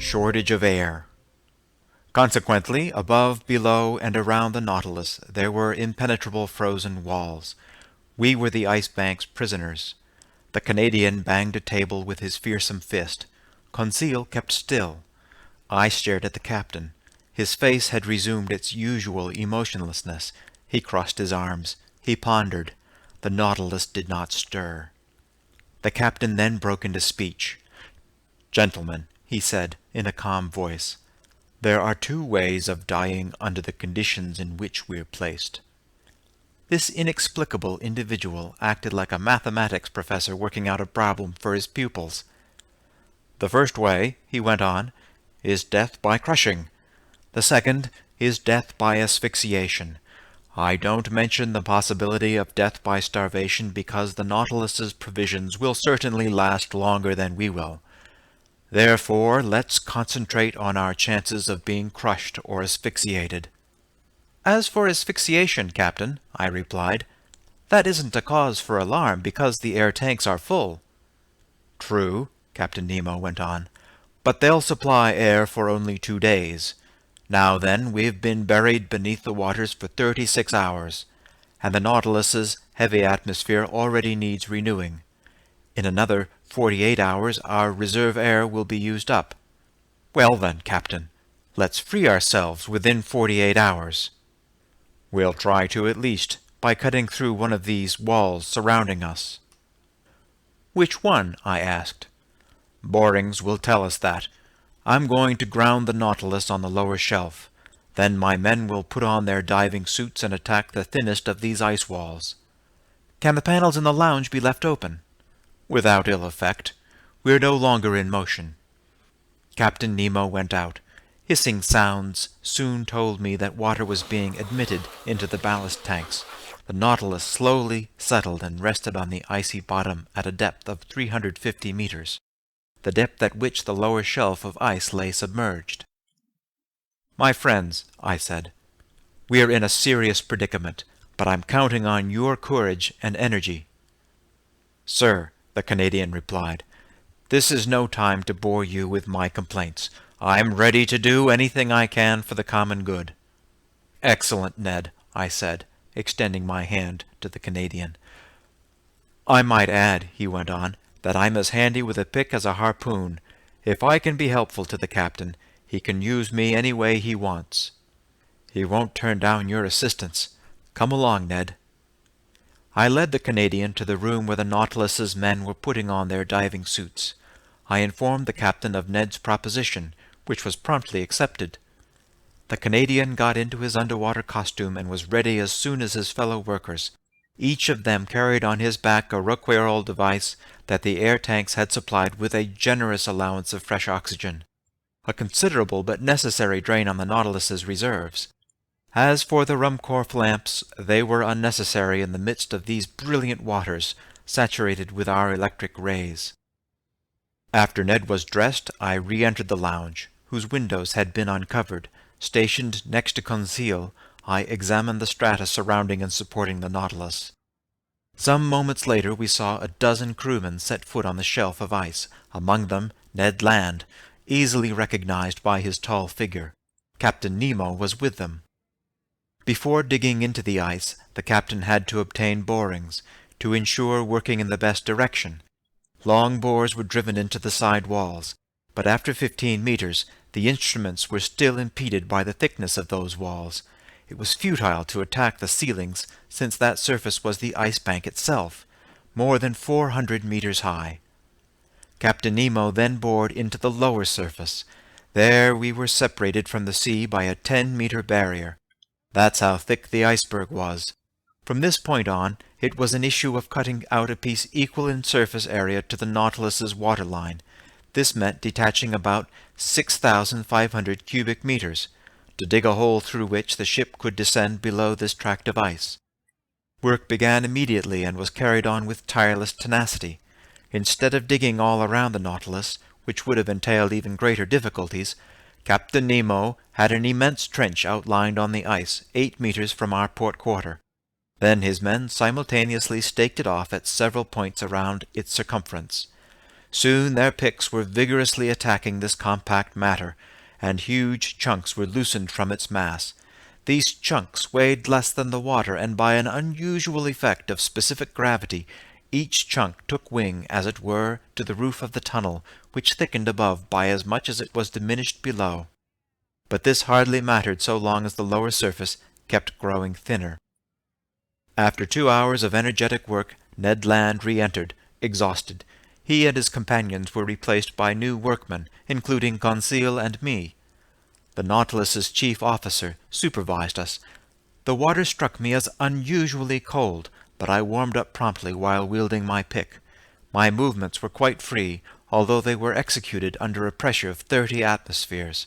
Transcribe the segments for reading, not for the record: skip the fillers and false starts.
Shortage of air. Consequently, above, below, and around the Nautilus there were impenetrable frozen walls. We were the Ice Bank's prisoners. The Canadian banged a table with his fearsome fist. Conseil kept still. I stared at the captain. His face had resumed its usual emotionlessness. He crossed his arms. He pondered. The Nautilus did not stir. The captain then broke into speech. "Gentlemen," he said, in a calm voice, "there are two ways of dying under the conditions in which we are placed." This inexplicable individual acted like a mathematics professor working out a problem for his pupils. "The first way," he went on, "is death by crushing. The second is death by asphyxiation. I don't mention the possibility of death by starvation because the Nautilus's provisions will certainly last longer than we will. Therefore, let's concentrate on our chances of being crushed or asphyxiated." "As for asphyxiation, Captain," I replied, "that isn't a cause for alarm because the air tanks are full." "True," Captain Nemo went on, "but they'll supply air for only 2 days. Now then, we've been buried beneath the waters for 36 hours, and the Nautilus's heavy atmosphere already needs renewing. In another 48 hours our reserve air will be used up. Well then, Captain, let's free ourselves within 48 hours. "We'll try to at least, by cutting through one of these walls surrounding us." "Which one?" I asked. "Borings will tell us that. I'm going to ground the Nautilus on the lower shelf. Then my men will put on their diving suits and attack the thinnest of these ice walls." "Can the panels in the lounge be left open?" "Without ill effect. We're no longer in motion." Captain Nemo went out. Hissing sounds soon told me that water was being admitted into the ballast tanks. The Nautilus slowly settled and rested on the icy bottom at a depth of 350 meters, the depth at which the lower shelf of ice lay submerged. "My friends," I said, "we are in a serious predicament, but I'm counting on your courage and energy." "Sir," the Canadian replied, "this is no time to bore you with my complaints. I'm ready to do anything I can for the common good." "Excellent, Ned," I said, extending my hand to the Canadian. "I might add," he went on, "that I'm as handy with a pick as a harpoon. If I can be helpful to the captain, he can use me any way he wants." "He won't turn down your assistance. Come along, Ned." I led the Canadian to the room where the Nautilus's men were putting on their diving suits. I informed the captain of Ned's proposition, which was promptly accepted. The Canadian got into his underwater costume and was ready as soon as his fellow workers. Each of them carried on his back a Rouquayrol device that the air tanks had supplied with a generous allowance of fresh oxygen, a considerable but necessary drain on the Nautilus's reserves. As for the Ruhmkorff lamps, they were unnecessary in the midst of these brilliant waters, saturated with our electric rays. After Ned was dressed, I re-entered the lounge, whose windows had been uncovered. Stationed next to Conseil, I examined the strata surrounding and supporting the Nautilus. Some moments later we saw a dozen crewmen set foot on the shelf of ice, among them Ned Land, easily recognized by his tall figure. Captain Nemo was with them. Before digging into the ice, the captain had to obtain borings, to ensure working in the best direction. Long bores were driven into the side walls, but after 15 meters, the instruments were still impeded by the thickness of those walls. It was futile to attack the ceilings, since that surface was the ice bank itself, more than 400 meters high. Captain Nemo then bored into the lower surface. There we were separated from the sea by a 10-meter barrier. That's how thick the iceberg was. From this point on, it was an issue of cutting out a piece equal in surface area to the Nautilus's waterline. This meant detaching about 6,500 cubic meters, to dig a hole through which the ship could descend below this tract of ice. Work began immediately and was carried on with tireless tenacity. Instead of digging all around the Nautilus, which would have entailed even greater difficulties, Captain Nemo had an immense trench outlined on the ice 8 meters from our port quarter. Then his men simultaneously staked it off at several points around its circumference. Soon their picks were vigorously attacking this compact matter, and huge chunks were loosened from its mass. These chunks weighed less than the water, and by an unusual effect of specific gravity, each chunk took wing, as it were, to the roof of the tunnel, which thickened above by as much as it was diminished below. But this hardly mattered so long as the lower surface kept growing thinner. After 2 hours of energetic work, Ned Land re-entered, exhausted. He and his companions were replaced by new workmen, including Conseil and me. The Nautilus's chief officer supervised us. The water struck me as unusually cold, but I warmed up promptly while wielding my pick. My movements were quite free, although they were executed under a pressure of 30 atmospheres.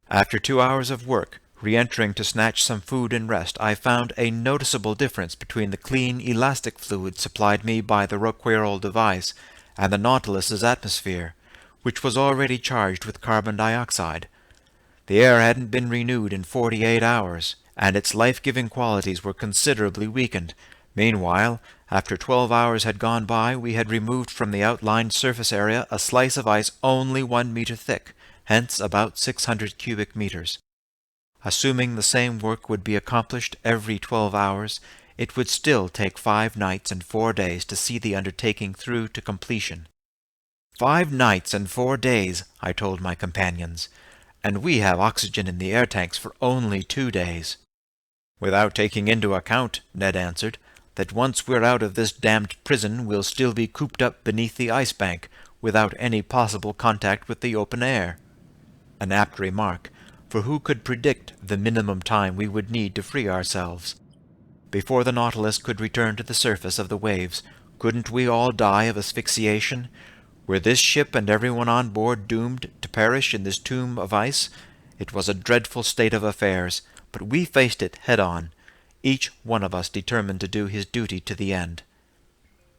After 2 hours of work, re-entering to snatch some food and rest, I found a noticeable difference between the clean, elastic fluid supplied me by the Roquayrol device and the Nautilus's atmosphere, which was already charged with carbon dioxide. The air hadn't been renewed in 48 hours, and its life-giving qualities were considerably weakened. Meanwhile, after 12 hours had gone by, we had removed from the outlined surface area a slice of ice only 1 meter thick, hence about 600 cubic meters. Assuming the same work would be accomplished every 12 hours, it would still take 5 nights and 4 days to see the undertaking through to completion. 5 nights and 4 days, I told my companions, and we have oxygen in the air tanks for only 2 days. Without taking into account, Ned answered, that once we're out of this damned prison we'll still be cooped up beneath the ice bank, without any possible contact with the open air. An apt remark, for who could predict the minimum time we would need to free ourselves? Before the Nautilus could return to the surface of the waves, couldn't we all die of asphyxiation? Were this ship and everyone on board doomed to perish in this tomb of ice? It was a dreadful state of affairs, but we faced it head-on, each one of us determined to do his duty to the end.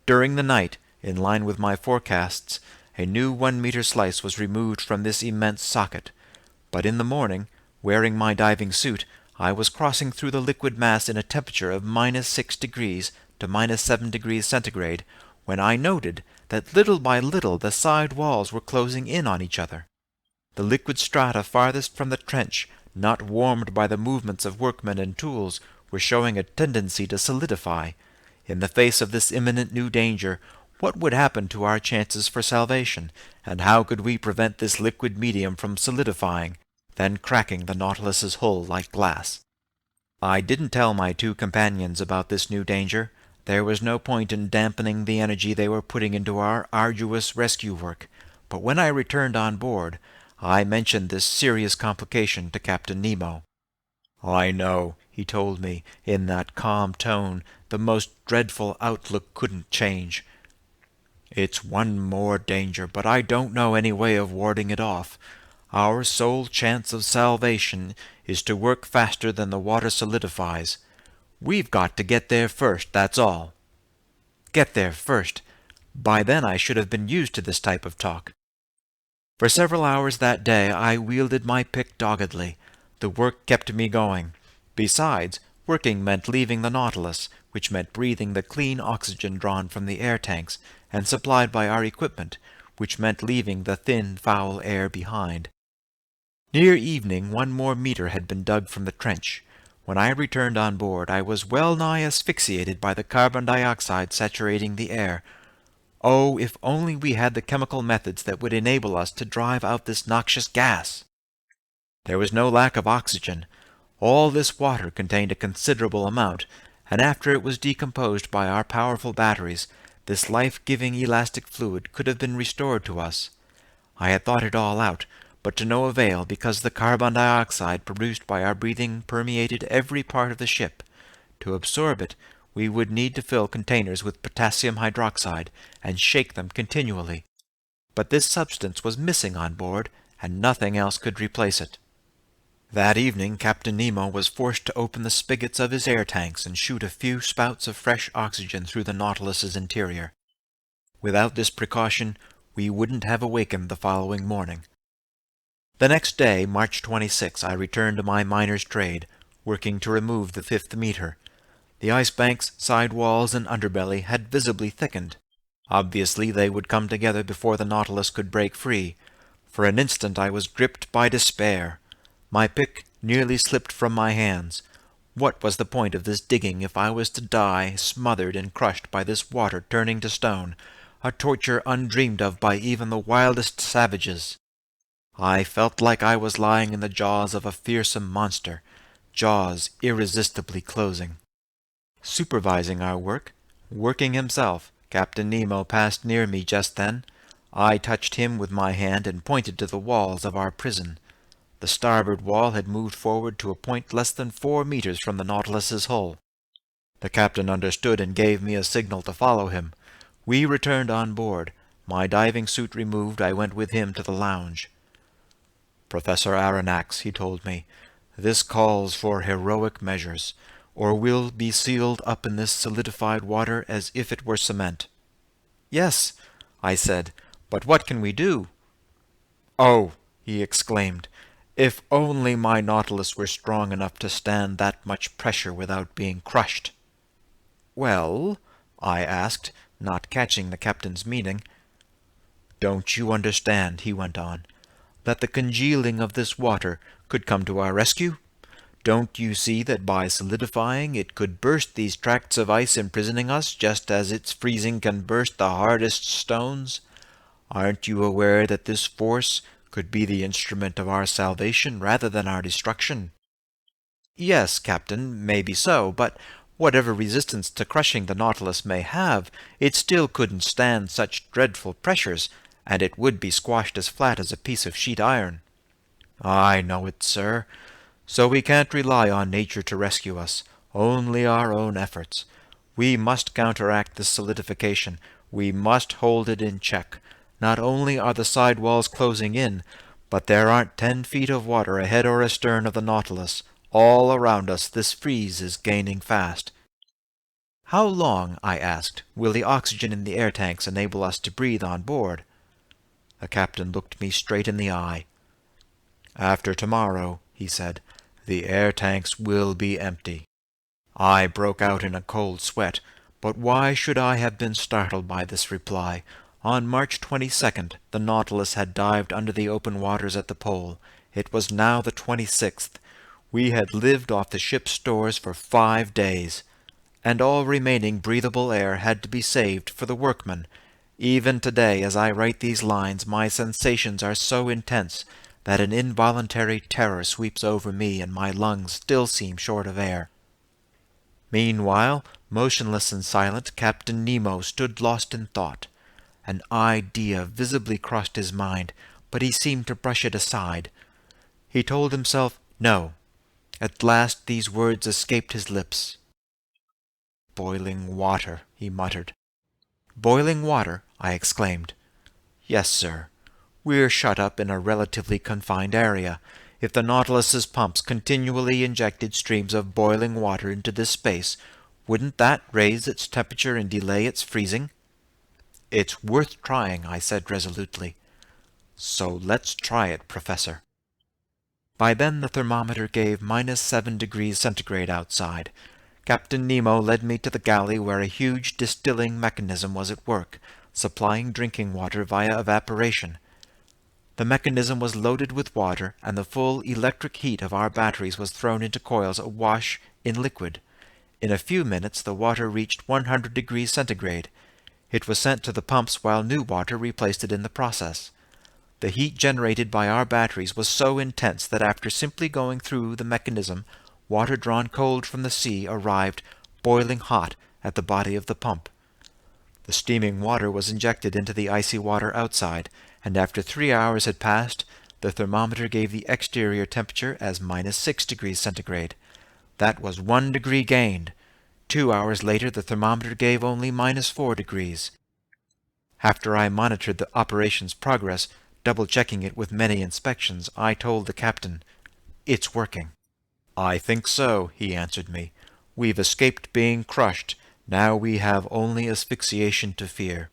During the night, in line with my forecasts, a new 1-meter slice was removed from this immense socket. But in the morning, wearing my diving suit, I was crossing through the liquid mass in a temperature of -6 degrees to -7 degrees centigrade, when I noted that little by little the side walls were closing in on each other. The liquid strata farthest from the trench, not warmed by the movements of workmen and tools, were showing a tendency to solidify. In the face of this imminent new danger, what would happen to our chances for salvation, and how could we prevent this liquid medium from solidifying, then cracking the Nautilus's hull like glass? I didn't tell my 2 companions about this new danger. There was no point in dampening the energy they were putting into our arduous rescue work, but when I returned on board, I mentioned this serious complication to Captain Nemo. "I know," he told me, in that calm tone the most dreadful outlook couldn't change. "It's one more danger, but I don't know any way of warding it off. Our sole chance of salvation is to work faster than the water solidifies. We've got to get there first, that's all." Get there first. By then I should have been used to this type of talk. For several hours that day I wielded my pick doggedly. The work kept me going. Besides, working meant leaving the Nautilus, which meant breathing the clean oxygen drawn from the air tanks and supplied by our equipment, which meant leaving the thin, foul air behind. Near evening 1 more meter had been dug from the trench. When I returned on board, I was well nigh asphyxiated by the carbon dioxide saturating the air. Oh, if only we had the chemical methods that would enable us to drive out this noxious gas! There was no lack of oxygen. All this water contained a considerable amount, and after it was decomposed by our powerful batteries, this life-giving elastic fluid could have been restored to us. I had thought it all out, but to no avail, because the carbon dioxide produced by our breathing permeated every part of the ship. To absorb it, we would need to fill containers with potassium hydroxide and shake them continually. But this substance was missing on board, and nothing else could replace it. That evening Captain Nemo was forced to open the spigots of his air tanks and shoot a few spouts of fresh oxygen through the Nautilus's interior. Without this precaution, we wouldn't have awakened the following morning. The next day, March 26, I returned to my miner's trade, working to remove the 5th meter. The ice banks, side walls, and underbelly had visibly thickened. Obviously, they would come together before the Nautilus could break free. For an instant I was gripped by despair. My pick nearly slipped from my hands. What was the point of this digging if I was to die smothered and crushed by this water turning to stone, a torture undreamed of by even the wildest savages? I felt like I was lying in the jaws of a fearsome monster, jaws irresistibly closing. Supervising our work, working himself, Captain Nemo passed near me just then. I touched him with my hand and pointed to the walls of our prison. The starboard wall had moved forward to a point less than 4 meters from the Nautilus's hull. The captain understood and gave me a signal to follow him. We returned on board. My diving suit removed, I went with him to the lounge. "Professor Aronnax," he told me, "this calls for heroic measures, or we'll be sealed up in this solidified water as if it were cement." "Yes," I said, "but what can we do?" "Oh," he exclaimed, "if only my Nautilus were strong enough to stand that much pressure without being crushed." "Well?" I asked, not catching the captain's meaning. "Don't you understand," he went on, "that the congealing of this water could come to our rescue? Don't you see that by solidifying it could burst these tracts of ice imprisoning us, just as its freezing can burst the hardest stones? Aren't you aware that this force could be the instrument of our salvation rather than our destruction?" "Yes, Captain, maybe so, but whatever resistance to crushing the Nautilus may have, it still couldn't stand such dreadful pressures, and it would be squashed as flat as a piece of sheet iron." "I know it, sir. So we can't rely on nature to rescue us, only our own efforts. We must counteract this solidification. We must hold it in check. Not only are the side walls closing in, but there aren't 10 feet of water ahead or astern of the Nautilus. All around us this freeze is gaining fast." "How long," I asked, "will the oxygen in the air tanks enable us to breathe on board?" The captain looked me straight in the eye. "After tomorrow," he said, "the air tanks will be empty." I broke out in a cold sweat, but why should I have been startled by this reply? On March 22nd, the Nautilus had dived under the open waters at the pole. It was now the 26th. We had lived off the ship's stores for 5 days, and all remaining breathable air had to be saved for the workmen. Even today, as I write these lines, my sensations are so intense that an involuntary terror sweeps over me and my lungs still seem short of air. Meanwhile, motionless and silent, Captain Nemo stood lost in thought. An idea visibly crossed his mind, but he seemed to brush it aside. He told himself, "No." At last these words escaped his lips. "Boiling water," he muttered. "Boiling water?" I exclaimed. "Yes, sir. We're shut up in a relatively confined area. If the Nautilus's pumps continually injected streams of boiling water into this space, wouldn't that raise its temperature and delay its freezing?" "It's worth trying," I said resolutely. "So let's try it, Professor." By then the thermometer gave -7 degrees centigrade outside. Captain Nemo led me to the galley where a huge distilling mechanism was at work, supplying drinking water via evaporation. The mechanism was loaded with water, and the full electric heat of our batteries was thrown into coils awash in liquid. In a few minutes the water reached 100 degrees centigrade. It was sent to the pumps while new water replaced it in the process. The heat generated by our batteries was so intense that after simply going through the mechanism, water drawn cold from the sea arrived boiling hot at the body of the pump. The steaming water was injected into the icy water outside, and after 3 hours had passed, the thermometer gave the exterior temperature as -6 degrees centigrade. That was 1 degree gained. 2 hours later the thermometer gave only -4 degrees. After I monitored the operation's progress, double-checking it with many inspections, I told the captain, "It's working." "I think so," he answered me. "We've escaped being crushed. Now we have only asphyxiation to fear."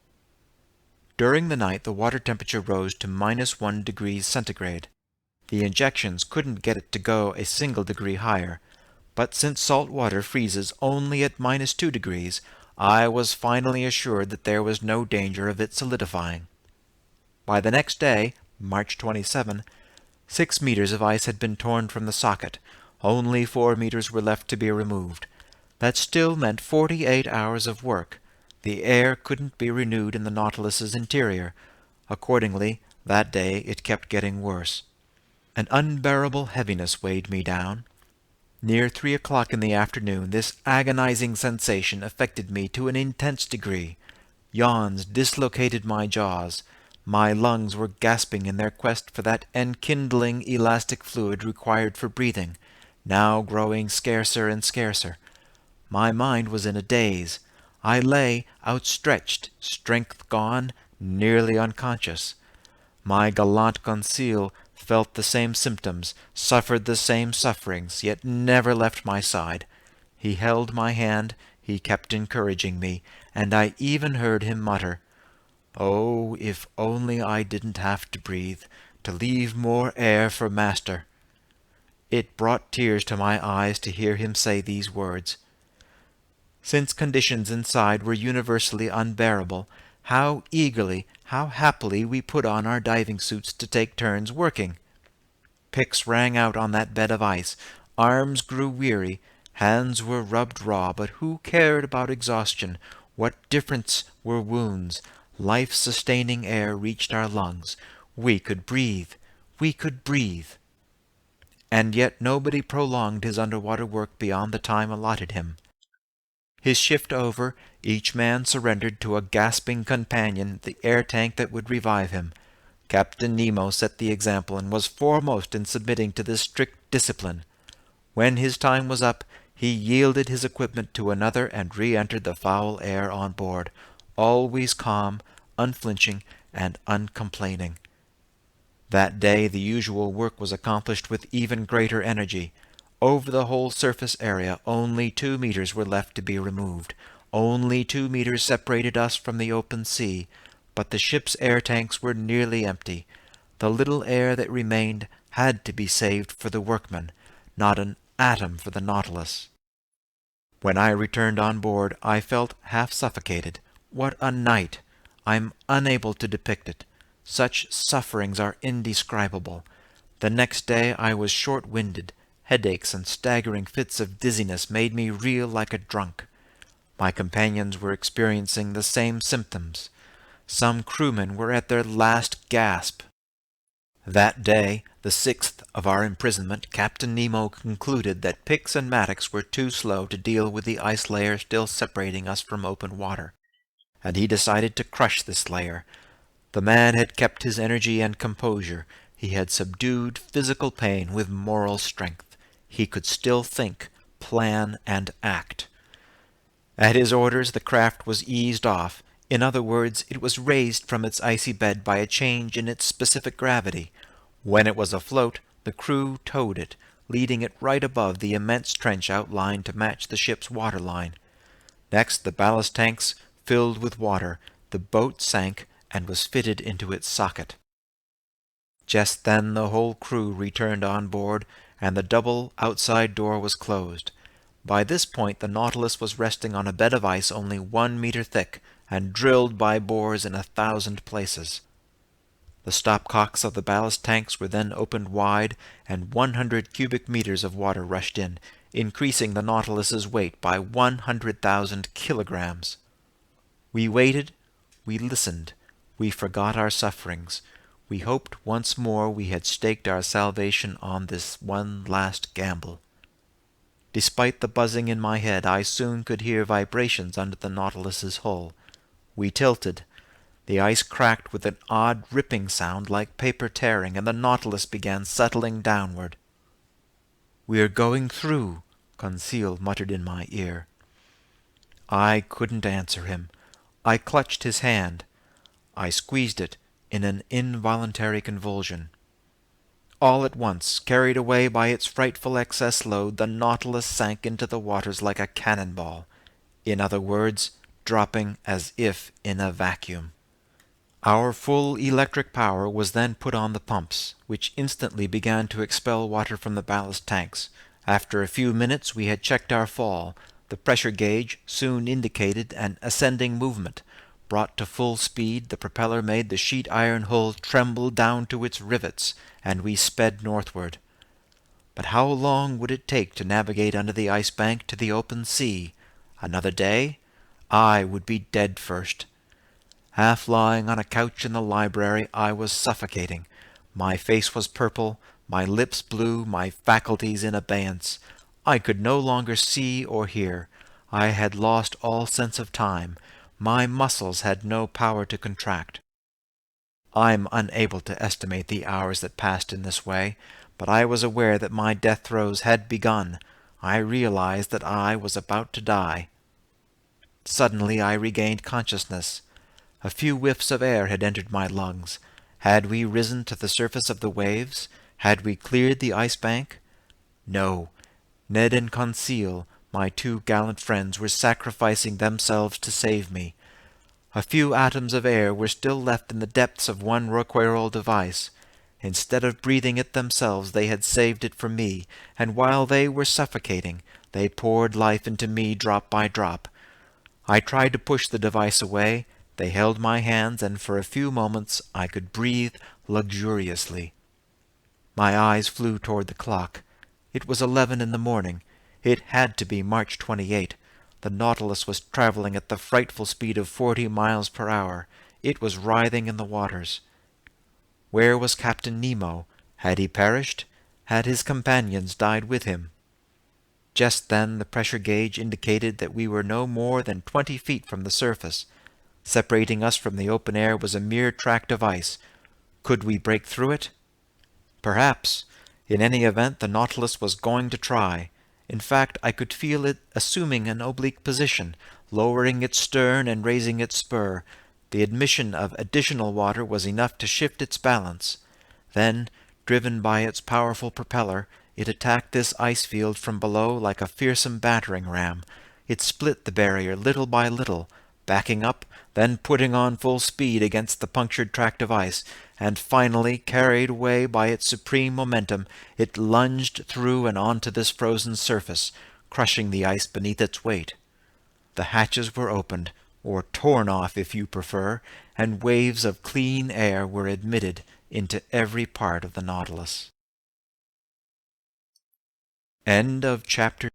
During the night the water temperature rose to -1 degrees centigrade. The injections couldn't get it to go a single degree higher, but since salt water freezes only at -2 degrees, I was finally assured that there was no danger of it solidifying. By the next day, March 27, 6 meters of ice had been torn from the socket. Only 4 meters were left to be removed. That still meant 48 hours of work. The air couldn't be renewed in the Nautilus's interior. Accordingly, that day it kept getting worse. An unbearable heaviness weighed me down. Near 3 o'clock in the afternoon, this agonizing sensation affected me to an intense degree. Yawns dislocated my jaws. My lungs were gasping in their quest for that enkindling elastic fluid required for breathing, now growing scarcer and scarcer. My mind was in a daze. I lay outstretched, strength gone, nearly unconscious. My gallant Conseil felt the same symptoms, suffered the same sufferings, yet never left my side. He held my hand, he kept encouraging me, and I even heard him mutter, "Oh, if only I didn't have to breathe, to leave more air for master." It brought tears to my eyes to hear him say these words. Since conditions inside were universally unbearable, how eagerly, how happily we put on our diving suits to take turns working. Picks rang out on that bed of ice, arms grew weary, hands were rubbed raw, but who cared about exhaustion? What difference were wounds? Life-sustaining air reached our lungs. We could breathe. We could breathe. And yet nobody prolonged his underwater work beyond the time allotted him. His shift over, each man surrendered to a gasping companion the air tank that would revive him. Captain Nemo set the example and was foremost in submitting to this strict discipline. When his time was up, he yielded his equipment to another and re-entered the foul air on board, always calm, unflinching, and uncomplaining. That day the usual work was accomplished with even greater energy. Over the whole surface area, only 2 meters were left to be removed. Only 2 meters separated us from the open sea, but the ship's air tanks were nearly empty. The little air that remained had to be saved for the workmen, not an atom for the Nautilus. When I returned on board, I felt half suffocated. What a night! I'm unable to depict it. Such sufferings are indescribable. The next day I was short-winded. Headaches and staggering fits of dizziness made me reel like a drunk. My companions were experiencing the same symptoms. Some crewmen were at their last gasp. That day, the 6th of our imprisonment, Captain Nemo concluded that Pix and Maddox were too slow to deal with the ice layer still separating us from open water, and he decided to crush this layer. The man had kept his energy and composure. He had subdued physical pain with moral strength. He could still think, plan, and act. At his orders, the craft was eased off. In other words, it was raised from its icy bed by a change in its specific gravity. When it was afloat, the crew towed it, leading it right above the immense trench outlined to match the ship's water line. Next, the ballast tanks filled with water. The boat sank and was fitted into its socket. Just then the whole crew returned on board, and the double outside door was closed. By this point the Nautilus was resting on a bed of ice only 1 meter thick, and drilled by bores in 1,000 places. The stopcocks of the ballast tanks were then opened wide, and 100 cubic meters of water rushed in, increasing the Nautilus's weight by 100,000 kilograms. We waited, we listened, we forgot our sufferings. We hoped once more we had staked our salvation on this one last gamble. Despite the buzzing in my head, I soon could hear vibrations under the Nautilus's hull. We tilted. The ice cracked with an odd ripping sound like paper tearing, and the Nautilus began settling downward. "We're going through," Conseil muttered in my ear. I couldn't answer him. I clutched his hand. I squeezed it in an involuntary convulsion. All at once, carried away by its frightful excess load, the Nautilus sank into the waters like a cannonball. In other words, dropping as if in a vacuum. Our full electric power was then put on the pumps, which instantly began to expel water from the ballast tanks. After a few minutes we had checked our fall. The pressure gauge soon indicated an ascending movement. Brought to full speed, the propeller made the sheet iron hull tremble down to its rivets, and we sped northward. But how long would it take to navigate under the ice bank to the open sea? Another day? I would be dead first. Half lying on a couch in the library, I was suffocating. My face was purple, my lips blue, my faculties in abeyance. I could no longer see or hear. I had lost all sense of time. My muscles had no power to contract. I am unable to estimate the hours that passed in this way, but I was aware that my death throes had begun. I realized that I was about to die. Suddenly I regained consciousness. A few whiffs of air had entered my lungs. Had we risen to the surface of the waves? Had we cleared the ice bank? No. Ned and Conseil, my two gallant friends, were sacrificing themselves to save me. A few atoms of air were still left in the depths of one recoil device. Instead of breathing it themselves, they had saved it for me, and while they were suffocating, they poured life into me drop by drop. I tried to push the device away. They held my hands, and for a few moments I could breathe luxuriously. My eyes flew toward the clock. It was 11 in the morning. It had to be March 28. The Nautilus was traveling at the frightful speed of 40 miles per hour. It was writhing in the waters. Where was Captain Nemo? Had he perished? Had his companions died with him? Just then the pressure gauge indicated that we were no more than 20 feet from the surface. Separating us from the open air was a mere tract of ice. Could we break through it? Perhaps. In any event, the Nautilus was going to try. In fact, I could feel it assuming an oblique position, lowering its stern and raising its spur. The admission of additional water was enough to shift its balance. Then, driven by its powerful propeller, it attacked this ice field from below like a fearsome battering ram. It split the barrier little by little, backing up, then putting on full speed against the punctured tract of ice, and finally, carried away by its supreme momentum, it lunged through and onto this frozen surface, crushing the ice beneath its weight. The hatches were opened, or torn off if you prefer, and waves of clean air were admitted into every part of the Nautilus. End of chapter